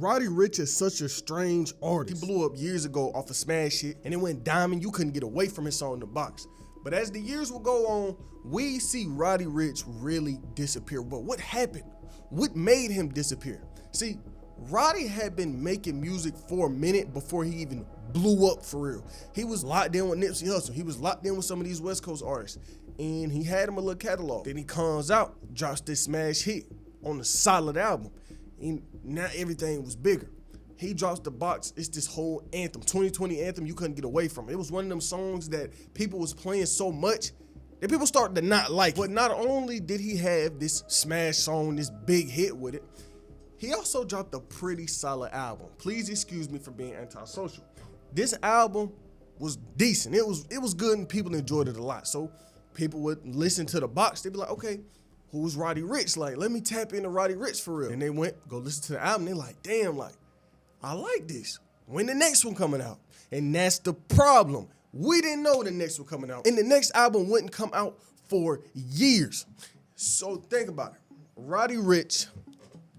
Roddy Ricch is such a strange artist. He blew up years ago off of Smash Hit, and it went diamond. You couldn't get away from his song in the box. But as the years will go on, we see Roddy Ricch really disappear. But what happened? What made him disappear? See, Roddy had been making music for a minute before he even blew up for real. He was locked in with Nipsey Hussle. He was locked in with some of these West Coast artists. And he had him a little catalog. Then he comes out, drops this smash hit on a solid album. And now everything was bigger. He drops the box. It's this whole anthem, 2020 anthem you couldn't get away from. It was one of them songs that people was playing so much that people started to not like it. But not only did he have this smash song, this big hit with it, he also dropped a pretty solid album. Please excuse me for being antisocial. This album was decent. It was good and people enjoyed it a lot. So people would listen to the box. They'd be like, okay, who's Roddy Ricch? Like, let me tap into Roddy Ricch for real. And they went, go listen to the album. They're like, damn, like, I like this. When the next one coming out? And that's the problem. We didn't know the next one coming out. And the next album wouldn't come out for years. So think about it. Roddy Ricch,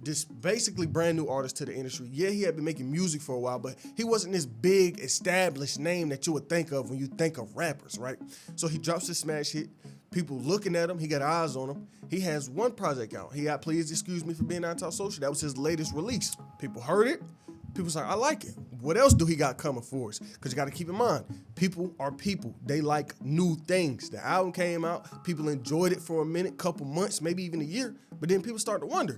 this basically brand new artist to the industry. Yeah, he had been making music for a while, but he wasn't this big established name that you would think of when you think of rappers, right? So he drops his smash hit. People looking at him, he got eyes on him. He has one project out. He got Please Excuse Me for Being Antisocial. That was his latest release. People heard it. People was like, I like it. What else do he got coming for us? Because you got to keep in mind, people are people. They like new things. The album came out. People enjoyed it for a minute, couple months, maybe even a year. But then people start to wonder,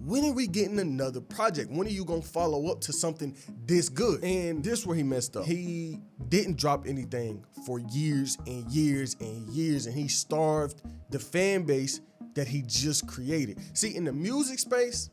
when are we getting another project? When are you gonna follow up to something this good? And this is where he messed up. He didn't drop anything for years and years and years, and he starved the fan base that he just created. See, in the music space,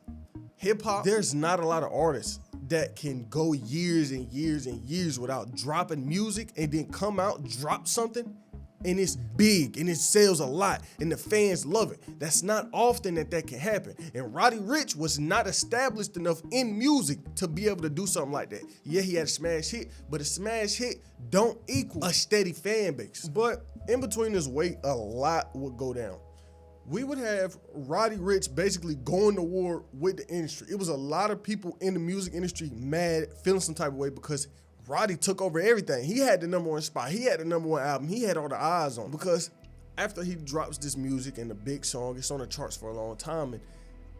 hip hop, there's not a lot of artists that can go years and years and years without dropping music and then come out, drop something, and it's big and it sells a lot and the fans love it. That's not often that can happen. And Roddy Ricch was not established enough in music to be able to do something like that. Yeah, he had a smash hit, but a smash hit don't equal a steady fan base. But in between this wait, a lot would go down. We would have Roddy Ricch basically going to war with the industry. It was a lot of people in the music industry mad, feeling some type of way because Roddy took over everything. He had the #1 spot. He had the #1 album. He had all the eyes on, because after he drops this music and the big song, it's on the charts for a long time. And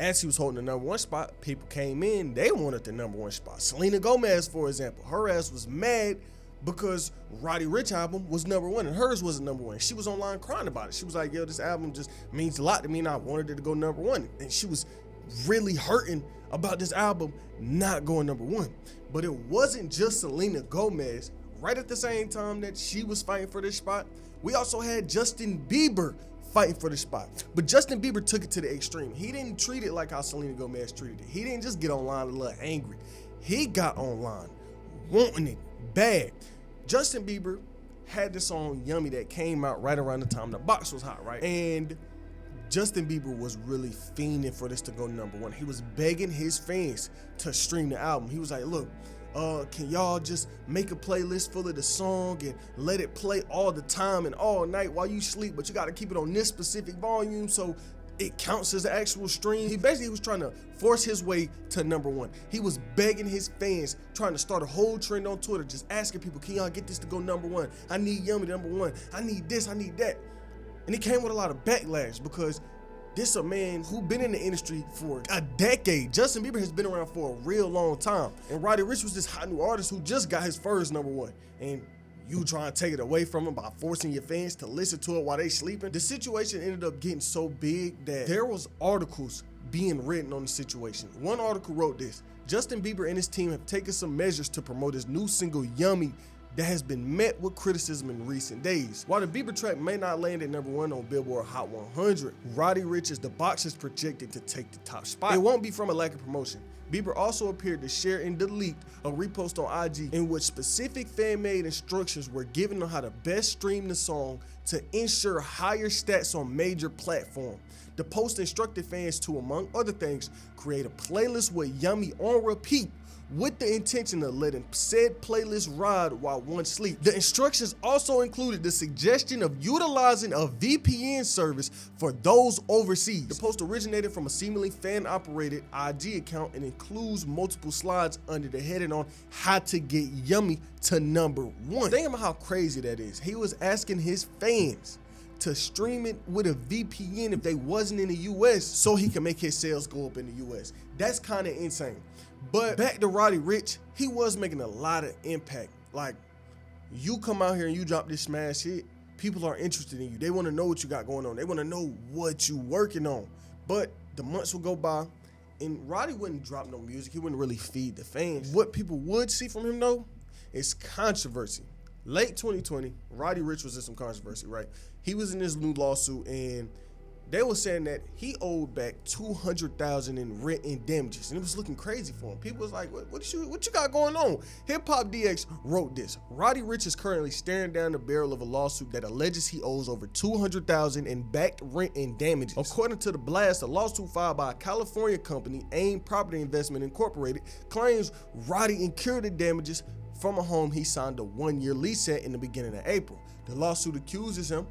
as he was holding the #1 spot, people came in, they wanted the #1 spot. Selena Gomez, for example, her ass was mad because Roddy Ricch album was #1 and hers wasn't #1. She was online crying about it. She was like, yo, this album just means a lot to me and I wanted it to go #1. And she was really hurting about this album not going #1. But it wasn't just Selena Gomez. Right at the same time that she was fighting for this spot, we also had Justin Bieber fighting for the spot. But Justin Bieber took it to the extreme. He didn't treat it like how Selena Gomez treated it. He didn't just get online a little angry. He got online wanting it bad. Justin Bieber had this song Yummy that came out right around the time the box was hot, right? And Justin Bieber was really fiending for this to go #1. He was begging his fans to stream the album. He was like, look, can y'all just make a playlist full of the song and let it play all the time and all night while you sleep, but you got to keep it on this specific volume so it counts as an actual stream. He basically was trying to force his way to #1. He was begging his fans, trying to start a whole trend on Twitter, just asking people, can y'all get this to go #1? I need Yummy #1. I need this, I need that. And he came with a lot of backlash because this is a man who been in the industry for a decade. Justin Bieber has been around for a real long time. And Roddy Ricch was this hot new artist who just got his first #1. And you trying to take it away from him by forcing your fans to listen to it while they sleeping. The situation ended up getting so big that there was articles being written on the situation. One article wrote this: Justin Bieber and his team have taken some measures to promote his new single Yummy that has been met with criticism in recent days. While the Bieber track may not land at #1 on Billboard Hot 100, Roddy Ricch is the box is projected to take the top spot. It won't be from a lack of promotion. Bieber also appeared to share and delete a repost on IG in which specific fan-made instructions were given on how to best stream the song to ensure higher stats on major platforms. The post instructed fans to, among other things, create a playlist with Yummy on repeat with the intention of letting said playlist ride while one sleeps. The instructions also included the suggestion of utilizing a VPN service for those overseas. The post originated from a seemingly fan-operated IG account and includes multiple slides under the heading on how to get yummy to #1. Think about how crazy that is. He was asking his fans to stream it with a VPN if they wasn't in the US so he can make his sales go up in the US. That's kind of insane. But back to Roddy Ricch, he was making a lot of impact. Like, you come out here and you drop this smash hit, people are interested in you. They want to know what you got going on. They want to know what you working on. But the months will go by and Roddy wouldn't drop no music. He wouldn't really feed the fans. What people would see from him though is controversy. Late 2020, Roddy Ricch was in some controversy, right? He was in this new lawsuit and they were saying that he owed back $200,000 in rent and damages, and it was looking crazy for him. People was like, what you got going on? Hip Hop DX wrote this. Roddy Ricch is currently staring down the barrel of a lawsuit that alleges he owes over $200,000 in backed rent and damages. According to the blast, a lawsuit filed by a California company, AIM Property Investment Incorporated, claims Roddy incurred the damages from a home he signed a 1-year lease at in the beginning of April. The lawsuit accuses him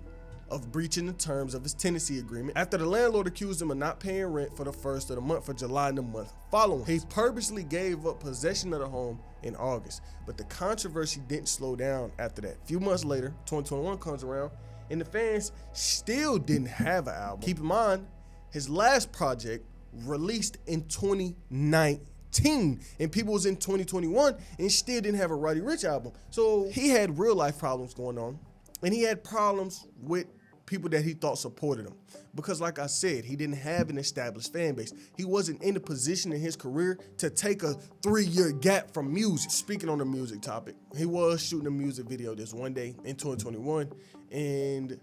of breaching the terms of his tenancy agreement after the landlord accused him of not paying rent for the first of the month for July and the month following. He purposely gave up possession of the home in August, but the controversy didn't slow down after that. A few months later, 2021 comes around, and the fans still didn't have an album. Keep in mind, his last project released in 2019. And people was in 2021 and still didn't have a Roddy Ricch album. So he had real life problems going on, and he had problems with people that he thought supported him. Because like I said, he didn't have an established fan base. He wasn't in a position in his career to take a 3-year gap from music. Speaking on the music topic, he was shooting a music video this one day in 2021, and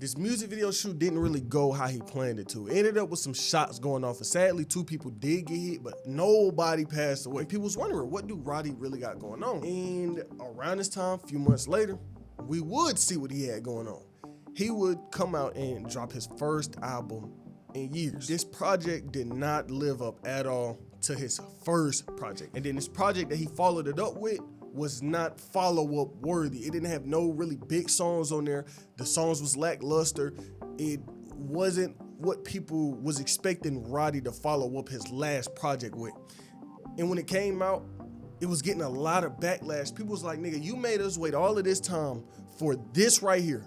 this music video shoot didn't really go how he planned it to. It ended up with some shots going off, and sadly 2 people did get hit, but nobody passed away. People was wondering, what do Roddy really got going on? And around this time, a few months later, we would see what he had going on. He would come out and drop his first album in years. This project did not live up at all to his first project. And then this project that he followed it up with was not follow-up worthy. It didn't have no really big songs on there. The songs was lackluster. It wasn't what people was expecting Roddy to follow up his last project with. And when it came out, it was getting a lot of backlash. People was like, nigga, you made us wait all of this time for this right here.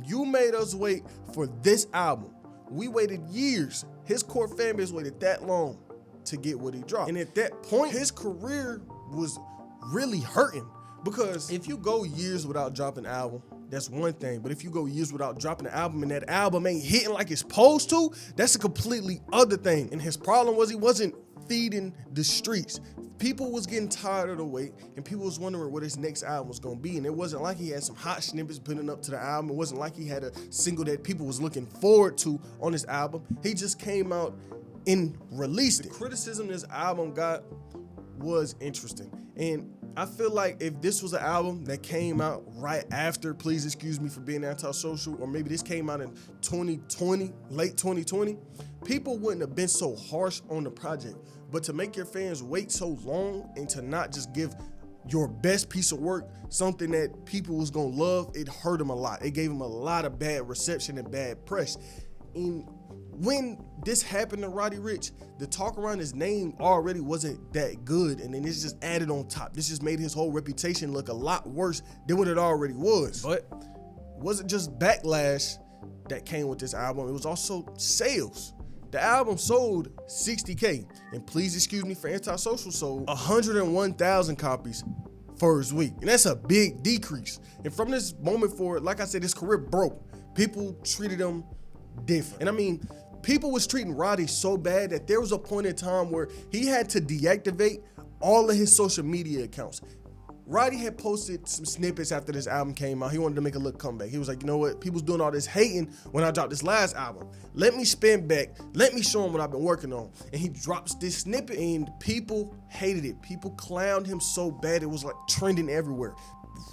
You made us wait for this album. We waited years. His core fan base waited that long to get what he dropped. And at that point, his career was really hurting, because if you go years without dropping an album, that's one thing. But if you go years without dropping an album and that album ain't hitting like it's supposed to, that's a completely other thing. And his problem was he wasn't feeding the streets. People was getting tired of the wait, and people was wondering what his next album was gonna be. And it wasn't like he had some hot snippets putting up to the album. It wasn't like he had a single that people was looking forward to on his album. He just came out and released it. The criticism this album got was interesting. And I feel like if this was an album that came out right after Please Excuse Me for Being Antisocial, or maybe this came out in 2020, late 2020, people wouldn't have been so harsh on the project. But to make your fans wait so long and to not just give your best piece of work, something that people was gonna love, it hurt him a lot. It gave him a lot of bad reception and bad press. And when this happened to Roddy Ricch, the talk around his name already wasn't that good, and then this just added on top. This just made his whole reputation look a lot worse than what it already was. But it wasn't just backlash that came with this album, it was also sales. The album sold 60K, and Please Excuse Me for Antisocial sold 101,000 copies first week. And that's a big decrease. And from this moment forward, like I said, his career broke. People treated him different. And I mean, people was treating Roddy so bad that there was a point in time where he had to deactivate all of his social media accounts. Roddy had posted some snippets after this album came out. He wanted to make a little comeback. He was like, you know what? People's doing all this hating when I dropped this last album. Let me spin back. Let me show them what I've been working on. And he drops this snippet, and people hated it. People clowned him so bad it was like trending everywhere.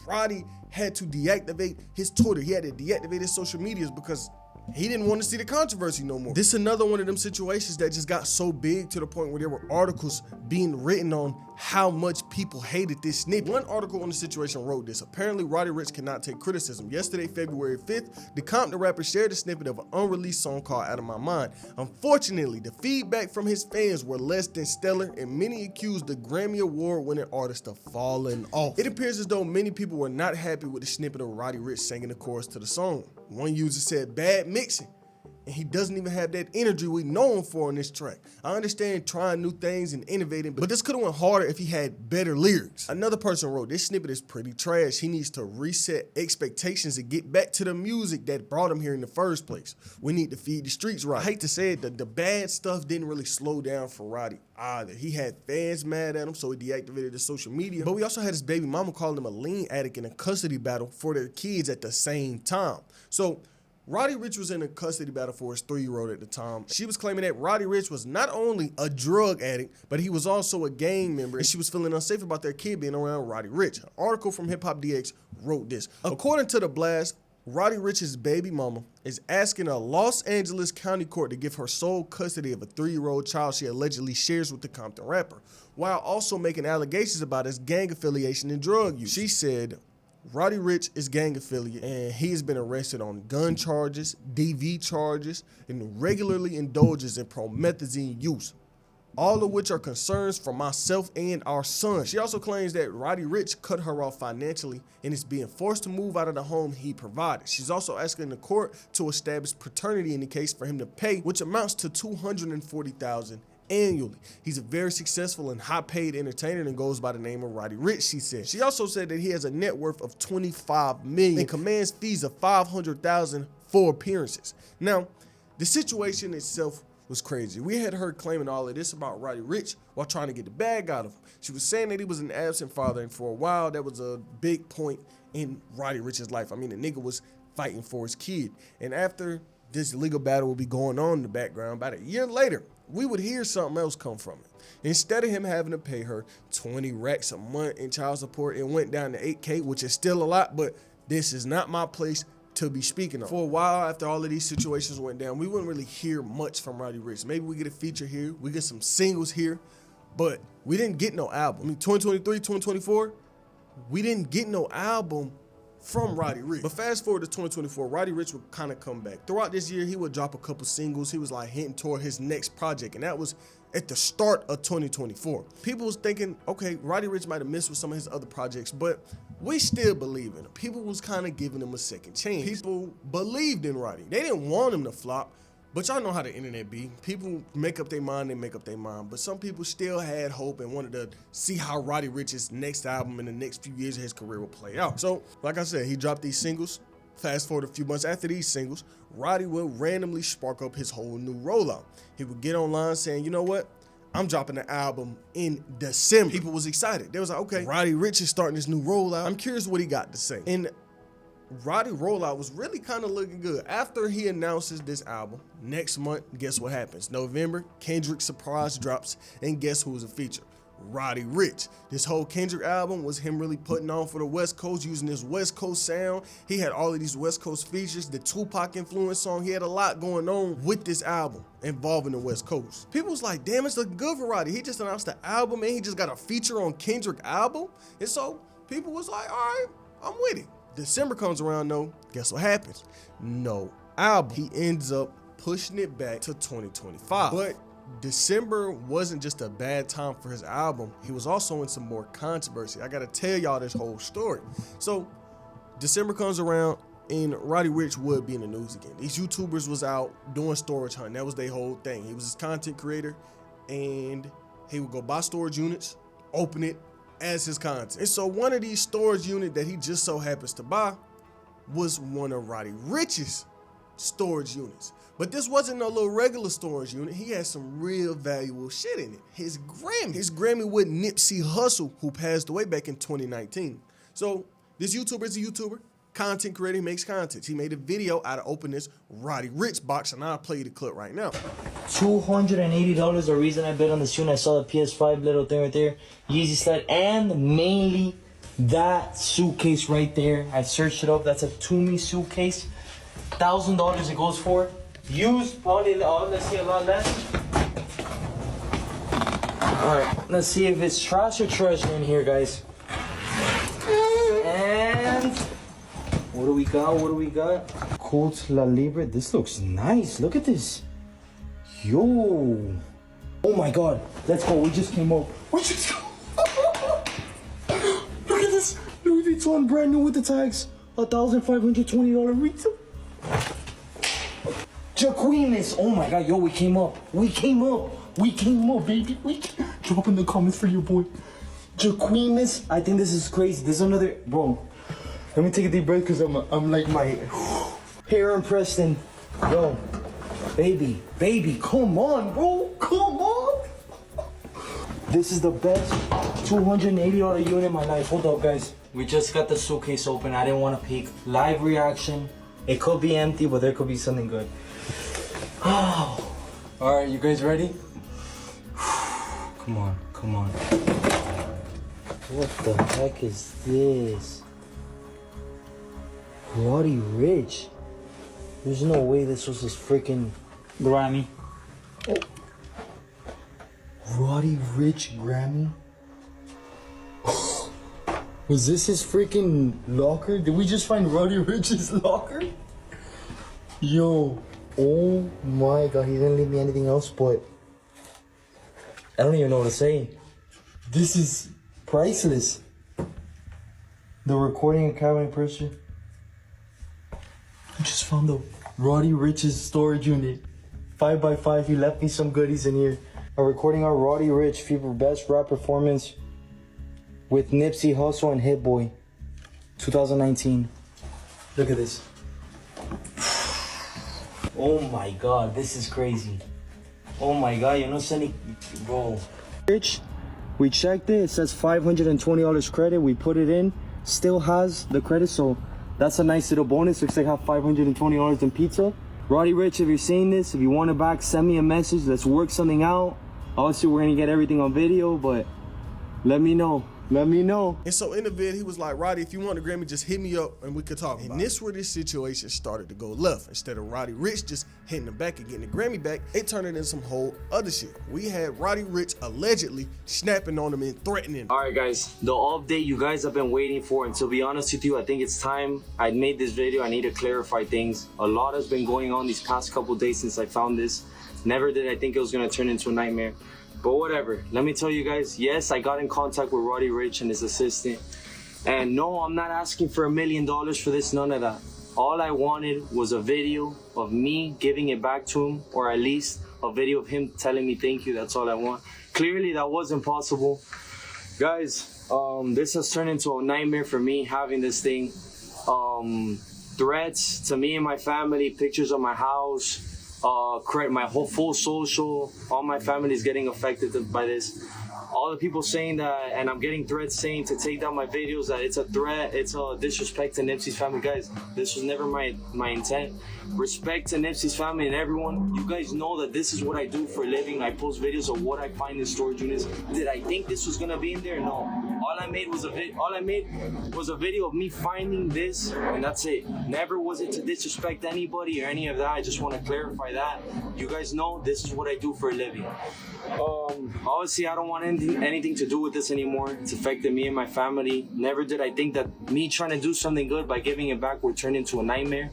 Roddy had to deactivate his Twitter. He had to deactivate his social medias because he didn't want to see the controversy no more. This is another one of them situations that just got so big to the point where there were articles being written on how much people hated this snippet. One article on the situation wrote this: apparently Roddy Ricch cannot take criticism. Yesterday, February 5th, the Compton rapper shared a snippet of an unreleased song called Out of My Mind. Unfortunately, the feedback from his fans were less than stellar, and many accused the Grammy Award-winning artist of falling off. It appears as though many people were not happy with the snippet of Roddy Ricch singing the chorus to the song. One user said, "Bad mixing. And he doesn't even have that energy we know him for on this track. I understand trying new things and innovating, but this could have went harder if he had better lyrics." Another person wrote, "This snippet is pretty trash. He needs to reset expectations and get back to the music that brought him here in the first place. We need to feed the streets right." I hate to say it, the bad stuff didn't really slow down for Roddy either. He had fans mad at him, so he deactivated his social media. But we also had his baby mama calling him a lean addict in a custody battle for their kids at the same time. So Roddy Ricch was in a custody battle for his 3-year-old at the time. She was claiming that Roddy Ricch was not only a drug addict, but he was also a gang member, and she was feeling unsafe about their kid being around Roddy Ricch. An article from Hip Hop DX wrote this: according to The Blast, Roddy Ricch's baby mama is asking a Los Angeles County court to give her sole custody of a 3-year-old child she allegedly shares with the Compton rapper, while also making allegations about his gang affiliation and drug use. She said, Roddy Ricch is gang affiliate, and he has been arrested on gun charges, DV charges, and regularly indulges in promethazine use, all of which are concerns for myself and our son. She also claims that Roddy Ricch cut her off financially and is being forced to move out of the home he provided. She's also asking the court to establish paternity in the case for him to pay, which amounts to $240,000 annually. He's a very successful and high-paid entertainer and goes by the name of Roddy Ricch, she said. She also said that he has a net worth of $25 million and commands fees of $500,000 for appearances. Now, the situation itself was crazy. We had her claiming all of this about Roddy Ricch while trying to get the bag out of him. She was saying that he was an absent father, and for a while that was a big point in Roddy Ricch's life. I mean, the nigga was fighting for his kid. And after this legal battle would be going on in the background, about a year later, we would hear something else come from it. Instead of him having to pay her 20 racks a month in child support, it went down to 8K, which is still a lot, but this is not my place to be speaking of. For a while, after all of these situations went down, we wouldn't really hear much from Roddy Ricch. Maybe we get a feature here, we get some singles here, but we didn't get no album. I mean, 2023, 2024, we didn't get no album from Roddy Ricch. But fast forward to 2024, Roddy Ricch would kind of come back. Throughout this year, he would drop a couple singles. He was like hinting toward his next project, and that was at the start of 2024. People was thinking, okay, Roddy Ricch might have missed with some of his other projects, but we still believe in him. People was kind of giving him a second chance. People believed in Roddy. They didn't want him to flop, but y'all know how the internet be. People make up their mind, they make up their mind. But some people still had hope and wanted to see how Roddy Ricch's next album in the next few years of his career will play out. So, like I said, he dropped these singles. Fast forward a few months after these singles, Roddy would randomly spark up his whole new rollout. He would get online saying, you know what? I'm dropping the album in December. People was excited. They was like, okay, Roddy Ricch is starting this new rollout. I'm curious what he got to say. And Roddy rollout was really kind of looking good. After he announces this album, next month, guess what happens? November, Kendrick surprise drops, and guess who's a feature? Roddy Ricch. This whole Kendrick album was him really putting on for the West Coast, using his West Coast sound. He had all of these West Coast features, the Tupac influence song. He had a lot going on with this album involving the West Coast. People was like, damn, it's looking good for Roddy. He just announced the album and he just got a feature on Kendrick album. And so people was like, all right, I'm with it. December comes around though, guess what happens? No album. He ends up pushing it back to 2025. But December wasn't just a bad time for his album. He was also in some more controversy. I gotta tell y'all this whole story. So December comes around and Roddy Ricch would be in the news again. These YouTubers was out doing storage hunting. That was their whole thing. He was his content creator and he would go buy storage units, open it as his content. And so one of these storage units that he just so happens to buy was one of Roddy Ricch's storage units. But this wasn't no little regular storage unit. He had some real valuable shit in it. His Grammy with Nipsey Hussle, who passed away back in 2019. So this YouTuber is a YouTuber, content creator, he makes content. He made a video out of opening this Roddy Ricch box, and I'll play you the clip right now. $280, the reason I bet on this unit, I saw the PS5 little thing right there, Yeezy sled, and mainly that suitcase right there. I searched it up, that's a Toomey suitcase. $1,000 it goes for. Used, probably, let's see, a lot less. Alright, let's see if it's trash or treasure in here, guys. And what do we got? What do we got? Colt La Libre. This looks nice. Look at this. Yo. Oh my god. Let's go. We just came up. We just Look at this. Louis Vuitton brand new with the tags. $1,520 retail. Jaquinas. Oh my god. Yo, we came up. We came up. We came up, baby. Drop in the comments for your boy. Jaquinas. I think this is crazy. This is another, bro. Let me take a deep breath because I'm like my hair and Preston. Yo, baby, come on, bro, come on. This is the best $280 unit in my life. Hold up, guys. We just got the suitcase open. I didn't want to peek. Live reaction. It could be empty, but there could be something good. Oh. All right, you guys ready? Come on, come on. What the heck is this? Roddy Ricch. There's no way this was his freaking Grammy. Oh. Roddy Ricch Grammy? Was this his freaking locker? Did we just find Roddy Ricch's locker? Yo. Oh my god, he didn't leave me anything else, but I don't even know what to say. This is priceless. The recording and cabinet pressure. I just found the Roddy Ricch's storage unit. 5x5, he left me some goodies in here. A recording on Roddy Ricch featured best rap performance with Nipsey Hussle and Hit Boy. 2019. Look at this. Oh my god, this is crazy. Oh my god, you know, Sonny, bro. Ricch, we checked it. It says $520 credit. We put it in. Still has the credit, so that's a nice little bonus. Looks like I have $520 in pizza. Roddy Ricch, if you're seeing this, if you want it back, send me a message. Let's work something out. Obviously, we're gonna get everything on video, but let me know. Let me know. And so in the vid, he was like, Roddy, if you want a Grammy, just hit me up and we could talk about it. And this where this situation started to go left. Instead of Roddy Ricch just hitting the back and getting the Grammy back, it turned into some whole other shit. We had Roddy Ricch allegedly snapping on him and threatening him. All right, guys, the update you guys have been waiting for. And to be honest with you, I think it's time. I made this video. I need to clarify things. A lot has been going on these past couple days since I found this. Never did I think it was gonna turn into a nightmare. But whatever, let me tell you guys, yes, I got in contact with Roddy Ricch and his assistant. And no, I'm not asking for $1 million for this, none of that. All I wanted was a video of me giving it back to him, or at least a video of him telling me thank you. That's all I want. Clearly, that wasn't possible. Guys, this has turned into a nightmare for me, having this thing. Threats to me and my family, pictures of my house, my whole full social, all my family is getting affected by this. All the people saying that, and I'm getting threats saying to take down my videos, that it's a threat, it's a disrespect to Nipsey's family. Guys, this was never my intent. Respect to Nipsey's family and everyone. You guys know that this is what I do for a living. I post videos of what I find in storage units. Did I think this was gonna be in there? No. All I made was a video of me finding this, and that's it. Never was it to disrespect anybody or any of that. I just want to clarify that. You guys know this is what I do for a living. Obviously, I don't want anything to do with this anymore. It's affected me and my family. Never did I think that me trying to do something good by giving it back would turn into a nightmare.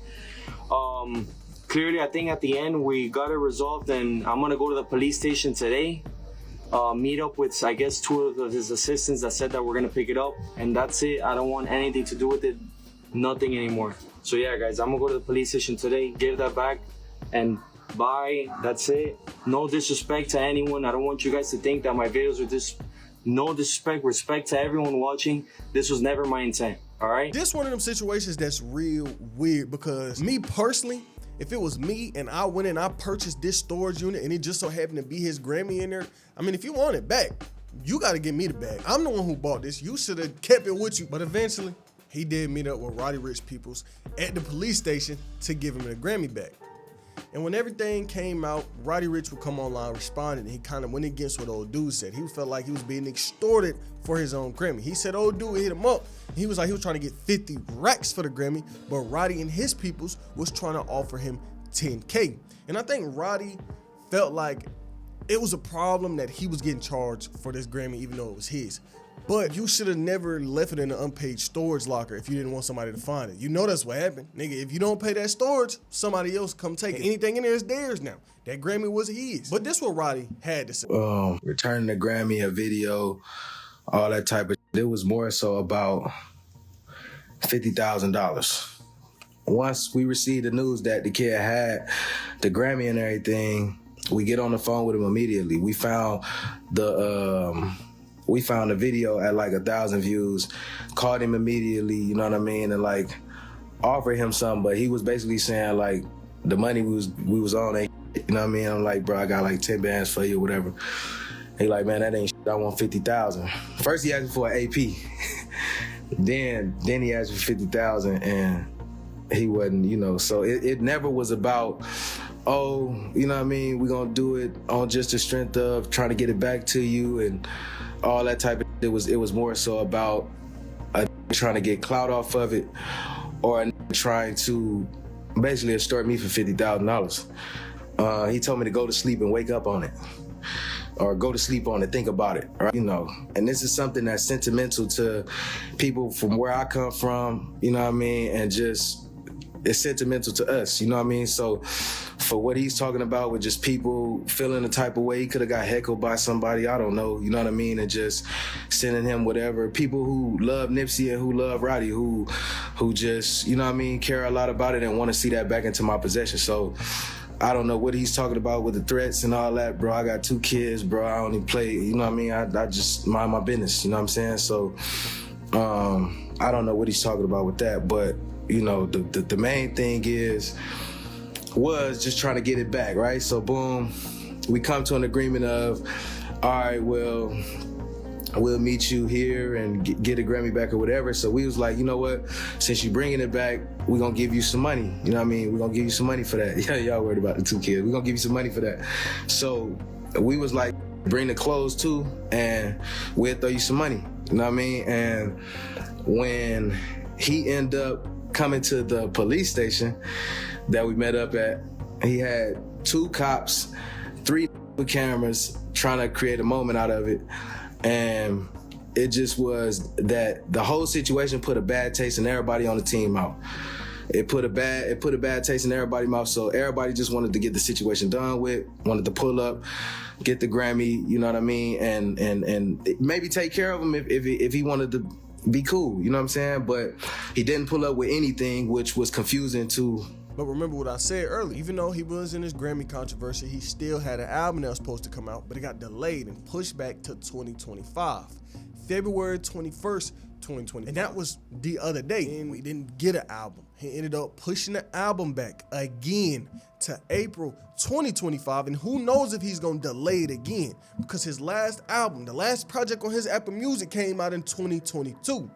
Clearly, I think at the end we got it resolved, and I'm gonna go to the police station today. Meet up with, I guess, 2 of his assistants that said that we're gonna pick it up, and that's it. I don't want anything to do with it, nothing anymore. So yeah, guys, I'm gonna go to the police station today, give that back, and bye. That's it. No disrespect to anyone. I don't want you guys to think that my videos are just no disrespect. Respect to everyone watching. This was never my intent. All right. This one of them situations that's real weird, because me personally, if it was me and I went and I purchased this storage unit and it just so happened to be his Grammy in there, I mean, if you want it back, you got to give me the bag. I'm the one who bought this. You should have kept it with you. But eventually, he did meet up with Roddy Ricch peoples at the police station to give him the Grammy back. And when everything came out, Roddy Ricch would come online, responded, and he kind of went against what old dude said. He felt like he was being extorted for his own Grammy. He said old dude hit him up. He was like he was trying to get 50 racks for the Grammy, but Roddy and his peoples was trying to offer him 10K. And I think Roddy felt like It was a problem that he was getting charged for this Grammy even though it was his. But you should have never left it in an unpaid storage locker if you didn't want somebody to find it. You know that's what happened. Nigga, if you don't pay that storage, somebody else come take it. Anything in there is theirs now. That Grammy was his. But this what Roddy had to say. Returning the Grammy, a video, all that type of shit. It was more so about $50,000. Once we received the news that the kid had the Grammy and everything, we get on the phone with him immediately. We found the video at like 1,000 views, called him immediately, you know what I mean, and like offered him something, but he was basically saying like the money we was on ain't, you know what I mean? I'm like, bro, I got like 10 bands for you or whatever. He like, man, that ain't shit. I want 50,000. First he asked me for an AP. then he asked me 50,000 and he wasn't, you know, so it never was about, oh, you know what I mean, we're gonna do it on just the strength of trying to get it back to you and all that type of shit. It was more so about trying to get clout off of it or trying to basically extort me for $50,000. He told me to go to sleep and wake up on it, or go to sleep on it, think about it, right? You know, and this is something that's sentimental to people from where I come from, you know what I mean, and just it's sentimental to us, you know what I mean? So for what he's talking about with just people feeling the type of way, he could have got heckled by somebody, I don't know, you know what I mean? And just sending him whatever. People who love Nipsey and who love Roddy, who just, you know what I mean, care a lot about it and want to see that back into my possession. So I don't know what he's talking about with the threats and all that, bro. I got 2 kids, bro. I don't even play, you know what I mean? I just mind my business, you know what I'm saying? So I don't know what he's talking about with that, but you know, the main thing was just trying to get it back, right? So boom, we come to an agreement of, all right, well, we'll meet you here and get a Grammy back or whatever. So we was like, you know what, since you bringing it back, we're gonna give you some money. You know what I mean? We're gonna give you some money for that. Yeah, y'all worried about the 2 kids. We're gonna give you some money for that. So we was like, bring the clothes too, and we'll throw you some money. You know what I mean? And when he ended up coming to the police station that we met up at, he had 2 cops, 3 with cameras trying to create a moment out of it. And it just was that the whole situation put a bad taste in everybody on the team mouth. It put a bad taste in everybody's mouth. So everybody just wanted to get the situation done with, wanted to pull up, get the Grammy, you know what I mean? And maybe take care of him if he wanted to be cool, you know what I'm saying? But he didn't pull up with anything, which was confusing to. But remember what I said earlier, even though he was in this Grammy controversy, he still had an album that was supposed to come out, but it got delayed and pushed back to 2025, February 21st, 2020. And that was the other day, and we didn't get an album. He ended up pushing the album back again to April 2025, and who knows if he's gonna delay it again, because his last album, the last project on his Apple Music, came out in 2022.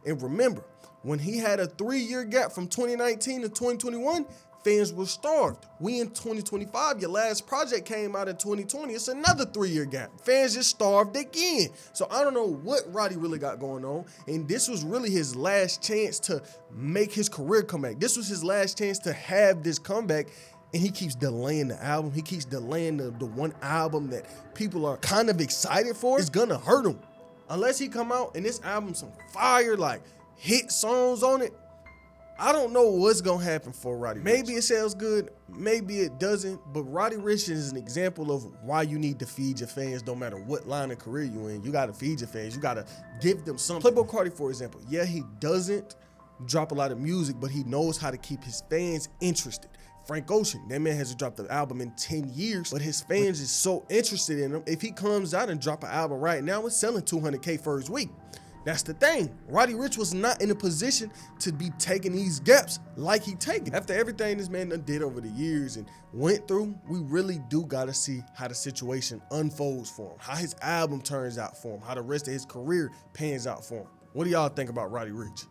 And remember, when he had a 3-year gap from 2019 to 2021, fans were starved. We in 2025, your last project came out in 2020. It's another 3-year gap. Fans just starved again. So I don't know what Roddy really got going on. And this was really his last chance to make his career comeback. This was his last chance to have this comeback. And he keeps delaying the album. He keeps delaying the one album that people are kind of excited for. It's gonna hurt him. Unless he come out and this album some fire, like hit songs on it, I don't know what's gonna happen for Roddy Ricch. Maybe it sounds good, maybe it doesn't, but Roddy Ricch is an example of why you need to feed your fans no matter what line of career you in. You gotta feed your fans, you gotta give them something. Playboi Carti, for example, yeah, he doesn't drop a lot of music, but he knows how to keep his fans interested. Frank Ocean, that man hasn't dropped an album in 10 years, but his fans is so interested in him. If he comes out and drop an album right now, it's selling 200K first week. That's the thing. Roddy Ricch was not in a position to be taking these gaps like he taken. After everything this man done did over the years and went through, we really do gotta see how the situation unfolds for him, how his album turns out for him, how the rest of his career pans out for him. What do y'all think about Roddy Ricch?